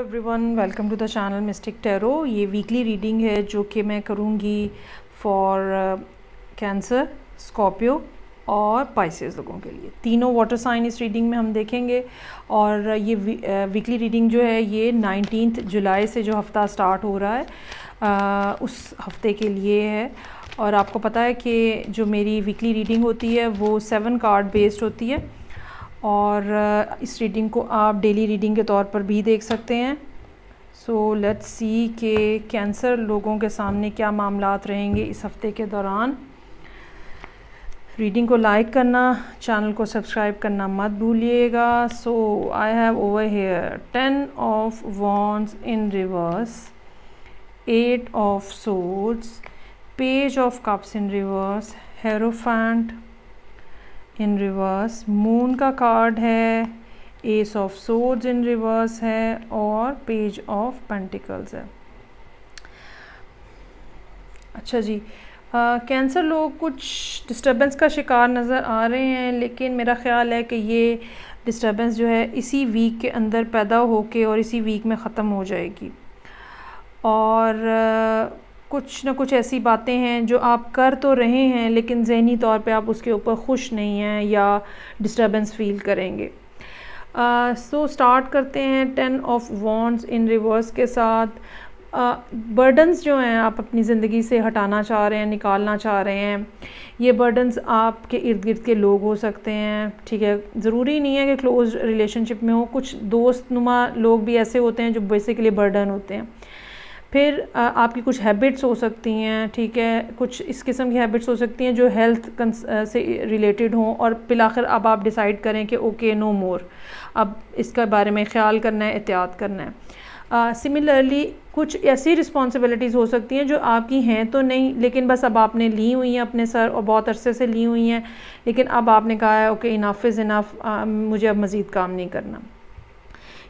Everyone, welcome to the channel mystic tarot. ये weekly reading है जो कि मैं करूँगी फॉर कैंसर, स्कॉर्पियो और पाइसेस लोगों के लिए। तीनों वाटर साइन इस रीडिंग में हम देखेंगे। और ये वीकली रीडिंग जो है ये 19 जुलाई से जो हफ़्ता स्टार्ट हो रहा है उस हफ्ते के लिए है। और आपको पता है कि जो मेरी वीकली रीडिंग होती है वो 7 कार्ड बेस्ड होती है और इस रीडिंग को आप डेली रीडिंग के तौर पर भी देख सकते हैं। सो लेट्स सी कि कैंसर लोगों के सामने क्या मामलात रहेंगे इस हफ्ते के दौरान। रीडिंग को लाइक करना, चैनल को सब्सक्राइब करना मत भूलिएगा। So I have over here 10 of wands in reverse, 8 of swords, page of cups in reverse, hierophant in reverse, moon का कार्ड है, ace of swords in reverse है और पेज ऑफ पेंटिकल्स है। अच्छा जी, कैंसर लोग कुछ डिस्टर्बेंस का शिकार नज़र आ रहे हैं, लेकिन मेरा ख़्याल है कि ये डिस्टर्बेंस जो है इसी वीक के अंदर पैदा होके और इसी वीक में ख़त्म हो जाएगी। और कुछ ना कुछ ऐसी बातें हैं जो आप कर तो रहे हैं लेकिन ज़हनी तौर पे आप उसके ऊपर खुश नहीं हैं या डिस्टर्बेंस फ़ील करेंगे। सो स्टार्ट करते हैं 10 ऑफ वॉन्ड्स इन रिवर्स के साथ। बर्डन्स जो हैं आप अपनी ज़िंदगी से हटाना चाह रहे हैं, निकालना चाह रहे हैं। ये बर्डन्स आपके इर्द गिर्द के लोग हो सकते हैं, ठीक है। ज़रूरी नहीं है कि क्लोज रिलेशनशिप में हो, कुछ दोस्त नुमा लोग भी ऐसे होते हैं जो बेसिकली बर्डन होते हैं। फिर आपकी कुछ हैबिट्स हो सकती हैं, ठीक है, कुछ इस किस्म की हैबिट्स हो सकती हैं जो हेल्थ से रिलेटेड हों और फिर अब आप डिसाइड करें कि ओके नो मोर, अब इसके बारे में ख्याल करना है, एहतियात करना है। सिमिलरली कुछ ऐसी रिस्पॉन्सिबिलिटीज़ हो सकती हैं जो आपकी हैं तो नहीं, लेकिन बस अब आपने ली हुई हैं अपने सर और बहुत अरसे से ली हुई हैं, लेकिन अब आपने कहा है ओके इनफ इज़ इनफ, मुझे अब मज़ीद काम नहीं करना।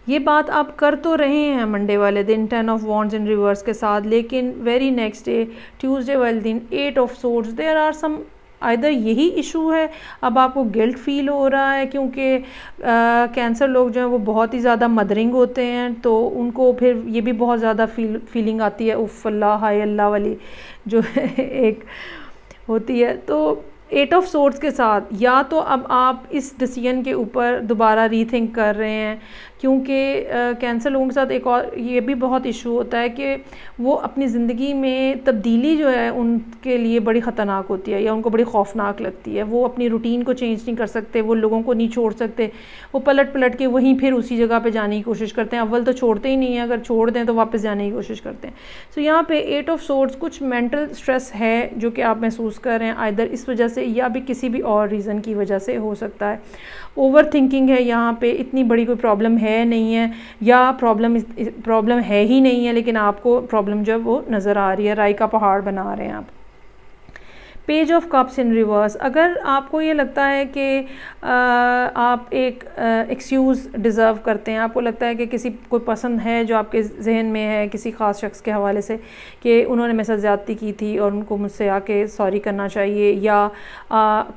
ये बात आप कर तो रहे हैं मंडे वाले दिन 10 ऑफ वॉन्ड्स इन रिवर्स के साथ, लेकिन वेरी नेक्स्ट डे ट्यूसडे वाले दिन 8 of swords, there are some either यही इशू है, अब आपको गिल्ट फील हो रहा है क्योंकि कैंसर लोग जो हैं वो बहुत ही ज़्यादा मदरिंग होते हैं, तो उनको फिर ये भी बहुत ज़्यादा फीलिंग आती है उफ़ अल्लाह हाय अल्लाह वाली जो एक होती है। तो 8 ऑफ सोर्ड्स के साथ या तो अब आप इस डिसीजन के ऊपर दोबारा रीथिंक कर रहे हैं, क्योंकि कैंसर लोगों के साथ एक और ये भी बहुत इशू होता है कि वो अपनी ज़िंदगी में तब्दीली जो है उनके लिए बड़ी ख़तरनाक होती है या उनको बड़ी खौफनाक लगती है। वो अपनी रूटीन को चेंज नहीं कर सकते, वो लोगों को नहीं छोड़ सकते, वो पलट पलट के वहीं फिर उसी जगह पे जाने की कोशिश करते हैं। अव्वल तो छोड़ते ही नहीं हैं, अगर छोड़ दें तो वापस जाने की कोशिश करते हैं। सो यहाँ पे 8 ऑफ सोर्ड्स कुछ मेंटल स्ट्रेस है जो कि आप महसूस कर रहे हैं, आइदर इस वजह से या भी किसी भी और रीज़न की वजह से हो सकता है। ओवर थिंकिंग है, यहाँ पे इतनी बड़ी कोई प्रॉब्लम है नहीं है या प्रॉब्लम है ही नहीं है, लेकिन आपको प्रॉब्लम जो है वो नज़र आ रही है, राई का पहाड़ बना रहे हैं आप। Page of cups in reverse, अगर आपको ये लगता है कि आप एक एक्सक्यूज़ डिज़र्व करते हैं, आपको लगता है कि किसी कोई पसंद है जो आपके जहन में है किसी ख़ास शख्स के हवाले से कि उन्होंने मेरे साथ ज़्यादती की थी और उनको मुझसे आके सॉरी करना चाहिए, या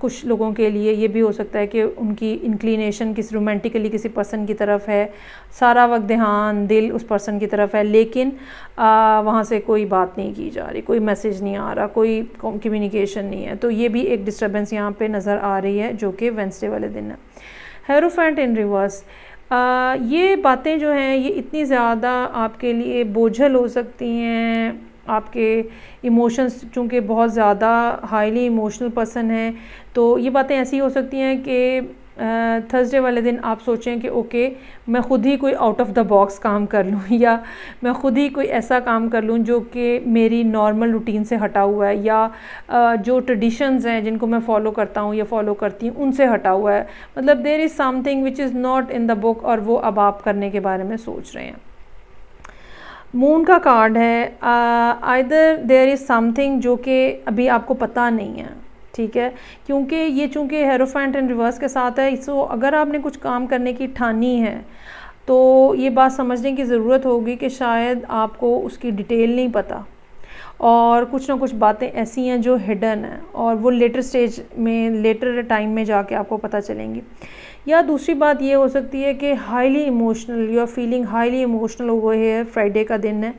कुछ लोगों के लिए ये भी हो सकता है कि उनकी इंक्लिनेशन किसी रोमांटिकली किसी पर्सन की तरफ है, सारा वक्त ध्यान दिल उस पर्सन की तरफ है, लेकिन वहाँ से कोई बात नहीं की जा रही, कोई मैसेज नहीं आ रहा, कोई कम्युनिकेशन नहीं है। तो ये भी एक डिस्टर्बेंस यहाँ पे नज़र आ रही है जो कि वेंसडे वाले दिन है। हेरोफेंट इन रिवर्स, ये बातें जो हैं ये इतनी ज़्यादा आपके लिए बोझल हो सकती हैं, आपके इमोशंस चूँकि बहुत ज़्यादा हाईली इमोशनल पर्सन है, तो ये बातें ऐसी हो सकती हैं कि थर्सडे वाले दिन आप सोचें कि ओके मैं ख़ुद ही कोई आउट ऑफ द बॉक्स काम कर लूँ या मैं ख़ुद ही कोई ऐसा काम कर लूँ जो कि मेरी नॉर्मल रूटीन से हटा हुआ है, या जो ट्रेडिशंस हैं जिनको मैं फ़ॉलो करता हूँ या फ़ॉलो करती हूँ उनसे हटा हुआ है। मतलब there is something which is not in the book और वो अब आप करने के बारे में सोच रहे हैं। मून का कार्ड है, आइदर देयर इज़ समथिंग जो कि अभी आपको पता नहीं है, ठीक है, क्योंकि ये चूँकि हेरोफेंट इन रिवर्स के साथ है। सो अगर आपने कुछ काम करने की ठानी है तो ये बात समझने की ज़रूरत होगी कि शायद आपको उसकी डिटेल नहीं पता और कुछ ना कुछ बातें ऐसी हैं जो हिडन हैं और वो लेटर स्टेज में लेटर टाइम में जाके आपको पता चलेंगी। या दूसरी बात ये हो सकती है कि highly emotional, you are feeling highly emotional over here, Friday का दिन है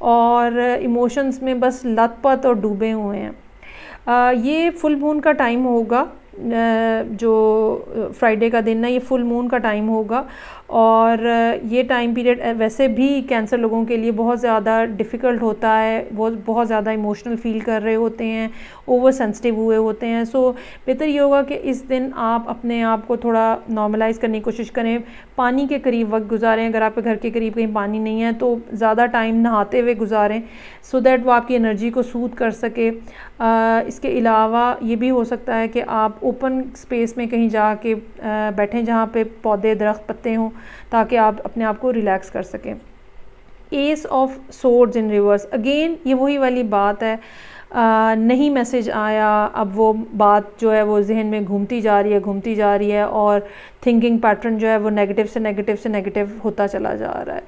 और इमोशंस में बस लथपथ और डूबे हुए हैं। ये फुल मून का टाइम होगा, जो फ्राइडे का दिन है ये फुल मून का टाइम होगा और ये टाइम पीरियड वैसे भी कैंसर लोगों के लिए बहुत ज़्यादा डिफ़िकल्ट होता है, वो बहुत ज़्यादा इमोशनल फील कर रहे होते हैं, ओवर सेंसिटिव हुए होते हैं। सो बेहतर ये होगा कि इस दिन आप अपने आप को थोड़ा नॉर्मलाइज़ करने की कोशिश करें, पानी के करीब वक्त गुजारें, अगर आपके घर के करीब कहीं पानी नहीं है तो ज़्यादा टाइम नहाते हुए गुजारें सो दैट वो आपकी एनर्जी को सूद कर सके। इसके अलावा ये भी हो सकता है कि आप ओपन स्पेस में कहीं जाके बैठें जहाँ पे पौधे दरख्त पत्ते हों ताकि आप अपने आप को रिलैक्स कर सकें। S of swords in reverse, again ये वही वाली बात है, नहीं मैसेज आया, अब वो बात जो है वो जहन में घूमती जा रही है और थिंकिंग पैटर्न जो है वो नेगेटिव से नेगेटिव होता चला जा रहा है।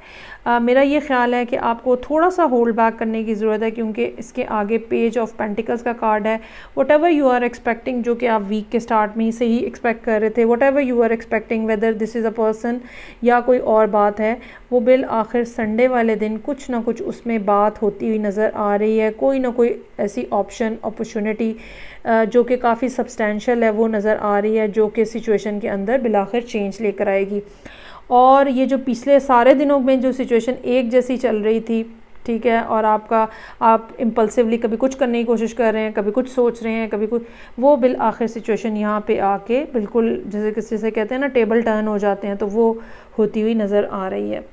मेरा ये ख्याल है कि आपको थोड़ा सा होल्ड बैक करने की ज़रूरत है क्योंकि इसके आगे पेज ऑफ पेंटिकल्स का कार्ड है। Whatever you are expecting, जो कि आप वीक के स्टार्ट में ही से ही एक्सपेक्ट कर रहे थे, whatever you are expecting, whether this is a person या कोई और बात है, वो बिल आखिर संडे वाले दिन कुछ ना कुछ उसमें बात होती हुई नज़र आ रही है। कोई ना कोई ऐसी ऑप्शन अपॉर्चुनिटी जो कि काफ़ी सब्सटेंशियल है वो नज़र आ रही है, जो कि सिचुएशन के अंदर बिलाखिर चेंज लेकर आएगी। और ये जो पिछले सारे दिनों में जो सिचुएशन एक जैसी चल रही थी, ठीक है, और आप इम्पल्सिवली कभी कुछ करने की कोशिश कर रहे हैं, कभी कुछ सोच रहे हैं, कभी कुछ, वो बिल आखिर सिचुएशन यहाँ पे आके बिल्कुल जैसे कहते हैं ना टेबल टर्न हो जाते हैं, तो वो होती हुई नज़र आ रही है।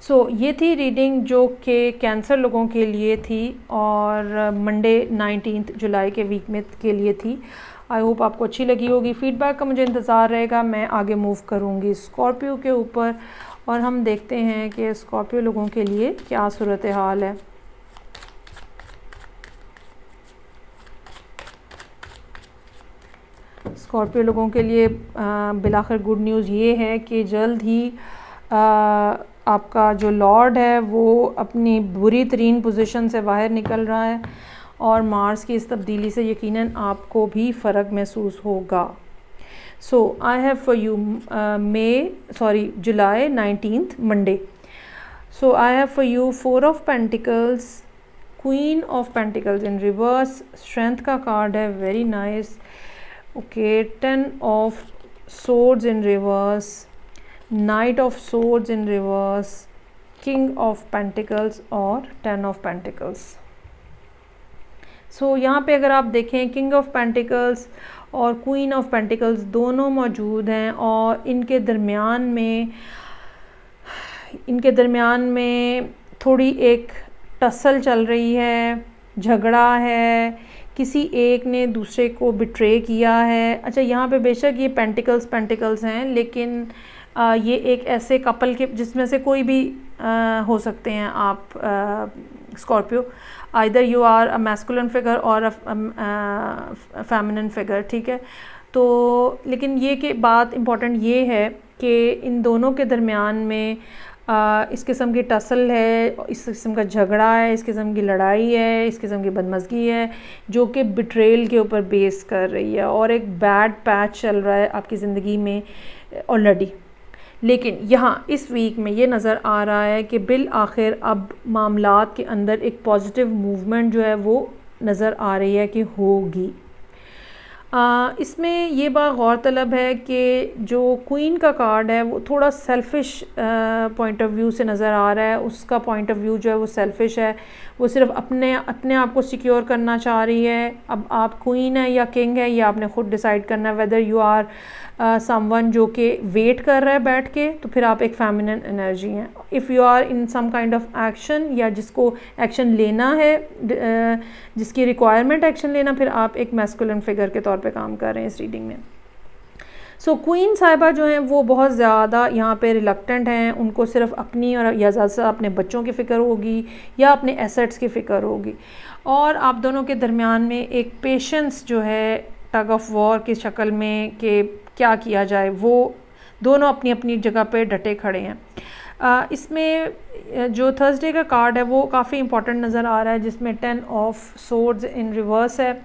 सो ये थी रीडिंग जो कि कैंसर लोगों के लिए थी और मंडे 19 जुलाई के वीक में के लिए थी। आई होप आपको अच्छी लगी होगी। फीडबैक का मुझे इंतज़ार रहेगा। मैं आगे मूव करूँगी स्कॉर्पियो के ऊपर और हम देखते हैं कि स्कॉर्पियो लोगों के लिए क्या सूरत हाल है। स्कॉर्पियो लोगों के लिए बिलाखिर गुड न्यूज़ ये है कि जल्द ही आपका जो लॉर्ड है वो अपनी बुरी तरीन पोजीशन से बाहर निकल रहा है और मार्स की इस तब्दीली से यकीनन आपको भी फ़र्क महसूस होगा। So I have for you July 19 Monday. So I have for you 4 of pentacles, queen of pentacles in reverse, strength का कार्ड है, very nice, okay, 10 of swords in reverse, knight of swords in reverse, king of pentacles और 10 of pentacles. सो यहाँ पे अगर आप देखें king of pentacles और queen of pentacles दोनों मौजूद हैं और इनके दरमियान में थोड़ी एक टसल चल रही है, झगड़ा है, किसी एक ने दूसरे को बिट्रे किया है। अच्छा, यहाँ पे बेशक ये पेंटिकल्स हैं, लेकिन ये एक ऐसे कपल के जिसमें से कोई भी हो सकते हैं आप Scorpio, either you are a masculine figure और अ फेमिनिन फिगर, ठीक है। तो लेकिन ये कि बात इम्पॉर्टेंट ये है कि इन दोनों के दरमियान में इस किस्म की टसल है, इस किस्म का झगड़ा है, इस किस्म की लड़ाई है, इस किस्म की बदमज़गी है जो कि बिट्रेल के ऊपर बेस कर रही है और एक बैड पैच चल रहा है आपकी ज़िंदगी में ऑलरेडी। लेकिन यहाँ इस वीक में ये नज़र आ रहा है कि बिल आखिर अब मामलात के अंदर एक पॉजिटिव मूवमेंट जो है वो नज़र आ रही है कि होगी। इसमें ये बात गौरतलब है कि जो क्वीन का कार्ड है वो थोड़ा सेल्फ़िश पॉइंट ऑफ व्यू से नज़र आ रहा है। उसका पॉइंट ऑफ व्यू जो है वो सेल्फ़िश है, वो सिर्फ अपने आप को सिक्योर करना चाह रही है। अब आप क्वीन है या किंग है ये आपने ख़ुद डिसाइड करना है, वेदर यू आर समवन जो कि वेट कर रहा है बैठ के, तो फिर आप एक फेमिनिन एनर्जी हैं। If you are in some kind of action या जिसको एक्शन लेना है, जिसकी रिक्वायरमेंट एक्शन लेना, फिर आप एक मैस्कुलिन फिगर के तौर पे काम कर रहे हैं इस रीडिंग में। सो क्वीन साहिबा जो हैं वो बहुत ज़्यादा यहाँ पे रिलक्टेंट हैं, उनको सिर्फ अपनी और या ज़्यादा अपने बच्चों की फ़िक्र होगी या अपने एसेट्स की फ़िक्र होगी और आप दोनों के दरमियान में एक पेशेंस जो है टग ऑफ वॉर की शक्ल में कि क्या किया जाए, वो दोनों अपनी अपनी जगह पे डटे खड़े हैं। इसमें जो थर्सडे का कार्ड है वो काफ़ी इंपॉर्टेंट नज़र आ रहा है, जिसमें 10 ऑफ सोर्ड्स इन रिवर्स है।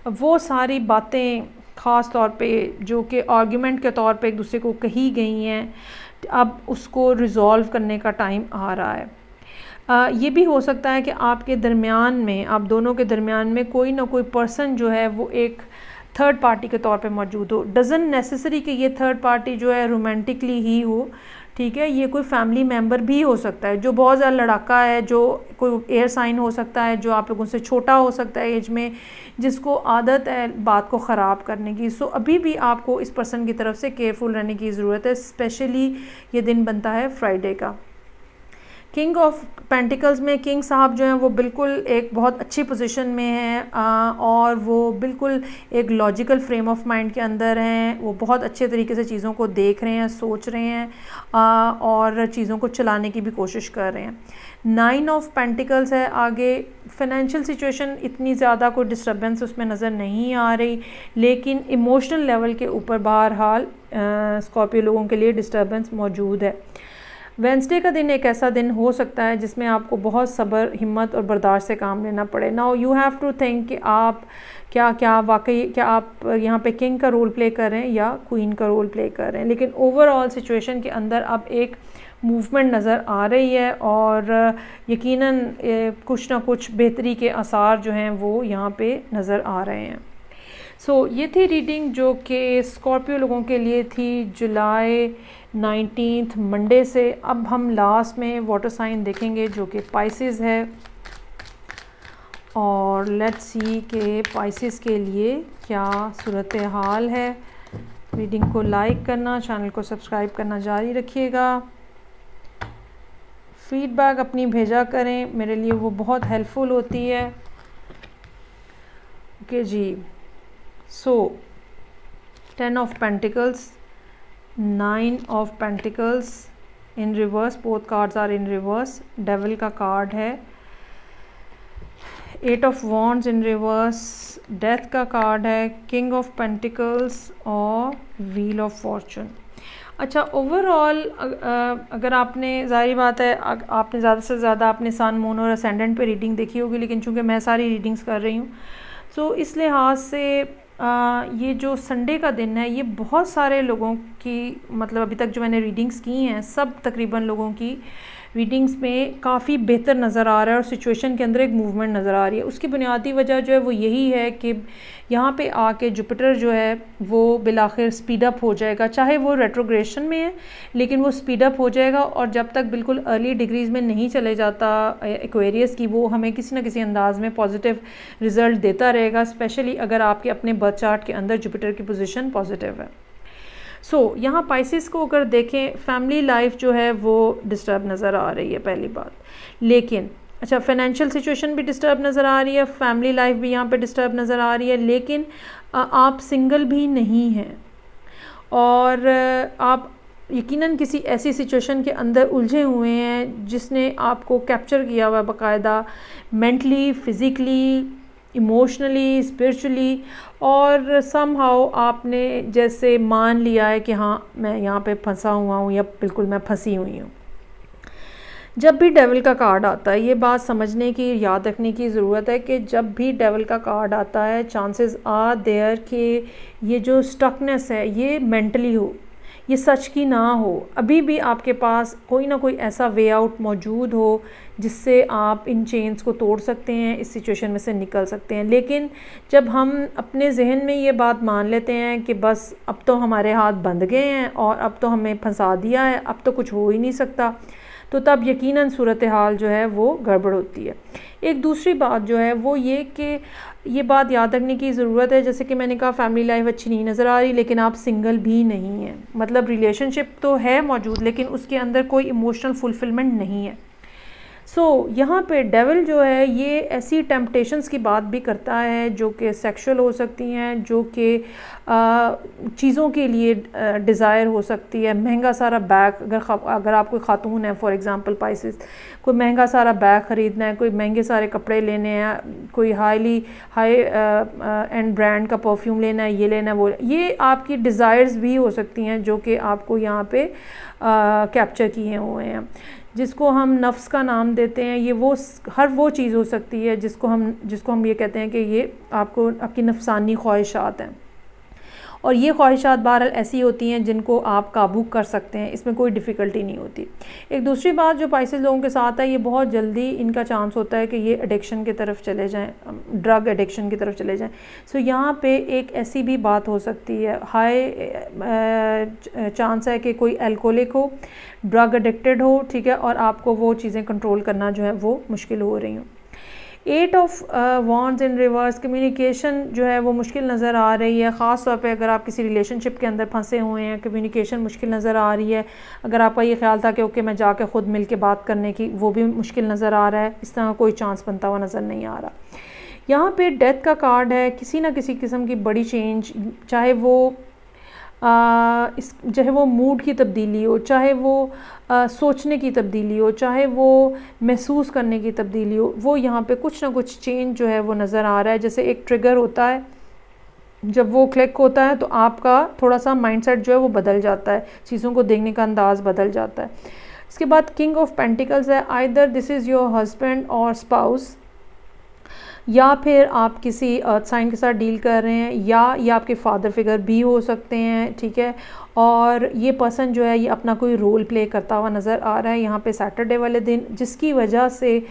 वो सारी बातें ख़ास तौर पे जो कि आर्गुमेंट के तौर पे एक दूसरे को कही गई हैं, अब उसको रिज़ॉल्व करने का टाइम आ रहा है। ये भी हो सकता है कि आपके दरमियान में, आप दोनों के दरमियान में कोई ना कोई पर्सन जो है वो एक थर्ड पार्टी के तौर पे मौजूद हो। डज़न नेसेसरी कि ये थर्ड पार्टी जो है रोमांटिकली ही हो, ठीक है, ये कोई फैमिली मेम्बर भी हो सकता है जो बहुत ज़्यादा लड़ाका है, जो कोई एयर साइन हो सकता है, जो आप लोगों से छोटा हो सकता है एज में, जिसको आदत है बात को ख़राब करने की। सो अभी भी आपको इस पर्सन की तरफ से केयरफुल रहने की ज़रूरत है, स्पेशली ये दिन बनता है फ्राइडे का। किंग ऑफ पेंटिकल्स में किंग साहब जो हैं वो बिल्कुल एक बहुत अच्छी पोजीशन में हैं और वो बिल्कुल एक लॉजिकल फ्रेम ऑफ माइंड के अंदर हैं। वो बहुत अच्छे तरीके से चीज़ों को देख रहे हैं, सोच रहे हैं और चीज़ों को चलाने की भी कोशिश कर रहे हैं। 9 ऑफ पेंटिकल्स है आगे। फाइनेंशियल सिचुएशन इतनी ज़्यादा कोई डिस्टर्बेंस उसमें नज़र नहीं आ रही, लेकिन इमोशनल लेवल के ऊपर बहरहाल स्कॉर्पियो लोगों के लिए डिस्टर्बेंस मौजूद है। वेंसडे का दिन एक ऐसा दिन हो सकता है जिसमें आपको बहुत सब्र, हिम्मत और बर्दाश्त से काम लेना पड़े। Now you have to think कि आप क्या वाकई क्या आप यहाँ पे किंग का रोल प्ले कर रहे हैं या क्वीन का रोल प्ले कर रहे हैं। लेकिन ओवरऑल सिचुएशन के अंदर अब एक मूवमेंट नज़र आ रही है और यकीनन कुछ ना कुछ बेहतरी के आसार जो हैं वो यहाँ पे नज़र आ रहे हैं। सो ये थी रीडिंग जो कि स्कॉर्पियो लोगों के लिए थी जुलाई 19 मंडे से। अब हम लास्ट में वाटर साइन देखेंगे जो कि पाइसेस है, और लेट्स सी कि पाइसेस के लिए क्या सूरत हाल है। रीडिंग को लाइक करना, चैनल को सब्सक्राइब करना जारी रखिएगा। फीडबैक अपनी भेजा करें, मेरे लिए वो बहुत हेल्पफुल होती है। Okay ji. So 10 of pentacles, 9 of pentacles in reverse, both cards are in reverse. Devil का कार्ड है। 8 of wands in reverse, death का कार्ड है। किंग ऑफ पेंटिकल्स और व्हील ऑफ फॉर्चून। अच्छा, ओवरऑल अगर आपने, जाहिर बात है आपने ज़्यादा से ज़्यादा अपने सन, मून और असेंडेंट पे रीडिंग देखी होगी, लेकिन चूंकि मैं सारी रीडिंग्स कर रही हूँ तो इस लिहाज से ये जो संडे का दिन है ये बहुत सारे लोगों की, मतलब अभी तक जो मैंने रीडिंग्स की हैं सब तकरीबन लोगों की रीडिंग्स में काफ़ी बेहतर नज़र आ रहा है और सिचुएशन के अंदर एक मूवमेंट नज़र आ रही है। उसकी बुनियादी वजह जो है वो यही है कि यहाँ पे आके जुपिटर जो है वो बिलाखिर स्पीड अप हो जाएगा, चाहे वो रेट्रोग्रेशन में है लेकिन वो स्पीड अप हो जाएगा। और जब तक बिल्कुल अर्ली डिग्रीज़ में नहीं चले जाता एक्वेरियस की, वो हमें किसी न किसी अंदाज में पॉजिटिव रिज़ल्ट देता रहेगा, स्पेशली अगर आपके अपने बर्थ चार्ट के अंदर जुपिटर की पोजीशन पॉजिटिव है। सो यहाँ पाइसेस को अगर देखें, फैमिली लाइफ जो है वो डिस्टर्ब नज़र आ रही है पहली बात। लेकिन अच्छा, फाइनेंशियल सिचुएशन भी डिस्टर्ब नज़र आ रही है, फैमिली लाइफ भी यहाँ पे डिस्टर्ब नज़र आ रही है, लेकिन आप सिंगल भी नहीं हैं और आप यकीनन किसी ऐसी सिचुएशन के अंदर उलझे हुए हैं जिसने आपको कैप्चर किया हुआ है बाकायदा, मेंटली, फिज़िकली, इमोशनली, स्पिरिचुअली, और समहाउ आपने जैसे मान लिया है कि हाँ मैं यहाँ पे फंसा हुआ हूँ या बिल्कुल मैं फंसी हुई हूँ। जब भी डेविल का कार्ड आता है, ये बात समझने की, याद रखने की ज़रूरत है कि जब भी डेविल का कार्ड आता है चांसेस आर देयर कि ये जो स्टकनेस है ये मेंटली हो, ये सच की ना हो। अभी भी आपके पास कोई ना कोई ऐसा वे आउट मौजूद हो जिससे आप इन चेन्स को तोड़ सकते हैं, इस सिचुएशन में से निकल सकते हैं। लेकिन जब हम अपने जहन में ये बात मान लेते हैं कि बस अब तो हमारे हाथ बंध गए हैं और अब तो हमें फंसा दिया है, अब तो कुछ हो ही नहीं सकता, तो तब यकीनन सूरत हाल जो है वो गड़बड़ होती है। एक दूसरी बात जो है वो ये कि ये बात याद रखने की ज़रूरत है, जैसे कि मैंने कहा फैमिली लाइफ अच्छी नहीं नज़र आ रही लेकिन आप सिंगल भी नहीं हैं, मतलब रिलेशनशिप तो है मौजूद लेकिन उसके अंदर कोई इमोशनल फुलफिलमेंट नहीं है। सो यहाँ पे डेविल जो है ये ऐसी टेम्पटेशंस की बात भी करता है जो कि सेक्सुअल हो सकती हैं, जो कि चीज़ों के लिए डिज़ायर हो सकती है। महंगा सारा बैग, अगर आप कोई खातून है फॉर एग्ज़ाम्पल पाइसेस, कोई महंगा सारा बैग ख़रीदना है, कोई महंगे सारे कपड़े लेने हैं, कोई हाई एंड ब्रांड का परफ्यूम लेना है, ये लेना है, वो, ये आपकी डिज़ायर्स भी हो सकती हैं जो कि आपको यहाँ पे कैप्चर किए हुए हैं, जिसको हम नफ्स का नाम देते हैं। ये हर वो चीज़ हो सकती है जिसको हम ये कहते हैं कि ये आपकी नफसानी ख्वाहिशात हैं। और ये ख्वाहिशात बहरहाल ऐसी होती हैं जिनको आप काबू कर सकते हैं, इसमें कोई डिफ़िकल्टी नहीं होती। एक दूसरी बात जो पाइसेस लोगों के साथ है, ये बहुत जल्दी इनका चांस होता है कि ये एडिक्शन की तरफ चले जाएं, ड्रग एडिक्शन की तरफ चले जाएं। सो यहाँ पे एक ऐसी भी बात हो सकती है, हाई चांस है कि कोई अल्कोहलिक हो, ड्रग एडिक्टेड हो, ठीक है, और आपको वो चीज़ें कंट्रोल करना जो है वो मुश्किल हो रही हूँ। 8 of wands in reverse, communication जो है वो मुश्किल नज़र आ रही है, ख़ास तौर पे अगर आप किसी रिलेशनशिप के अंदर फंसे हुए हैं, कम्युनिकेशन मुश्किल नज़र आ रही है। अगर आपका ये ख्याल था कि ओके मैं जाके ख़ुद मिल के बात करने की, वो भी मुश्किल नज़र आ रहा है, इस तरह कोई चांस बनता हुआ नज़र नहीं आ रहा। यहाँ पे डेथ का कार्ड है, किसी ना किसी किस्म की बड़ी चेंज, चाहे वो चाहे वो मूड की तब्दीली हो, चाहे वो सोचने की तब्दीली हो, चाहे वो महसूस करने की तब्दीली हो, वो यहाँ पे कुछ ना कुछ चेंज जो है वो नज़र आ रहा है। जैसे एक ट्रिगर होता है, जब वो क्लिक होता है तो आपका थोड़ा सा माइंडसेट जो है वो बदल जाता है, चीज़ों को देखने का अंदाज़ बदल जाता है। इसके बाद किंग ऑफ पेंटिकल्स है, either this is your husband और स्पाउस, या फिर आप किसी अर्थ साइन के साथ डील कर रहे हैं, या ये आपके फादर फिगर भी हो सकते हैं, ठीक है। और ये पर्सन जो है ये अपना कोई रोल प्ले करता हुआ नज़र आ रहा है यहाँ पे सैटरडे वाले दिन, जिसकी वजह से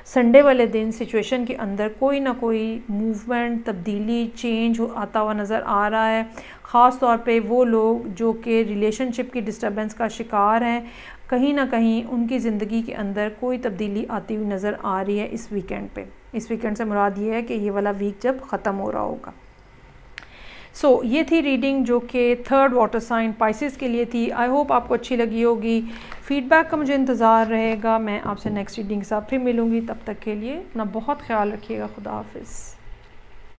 संडे वाले दिन सिचुएशन के अंदर कोई ना कोई मूवमेंट, तब्दीली, चेंज आता हुआ नज़र आ रहा है। ख़ास तौर पे वो लोग जो कि रिलेशनशिप की डिस्टर्बेंस का शिकार हैं, कहीं ना कहीं उनकी ज़िंदगी के अंदर कोई तब्दीली आती हुई नज़र आ रही है इस वीकेंड पे। इस वीकेंड से मुराद ये है कि ये वाला वीक जब ख़त्म हो रहा होगा। सो ये थी रीडिंग जो कि थर्ड वाटर साइन पाइसेस के लिए थी। आई होप आपको अच्छी लगी होगी। फीडबैक का मुझे इंतज़ार रहेगा। मैं आपसे नेक्स्ट रीडिंग के साथ फिर मिलूँगी, तब तक के लिए अपना बहुत ख्याल रखिएगा। खुदा हाफिज़।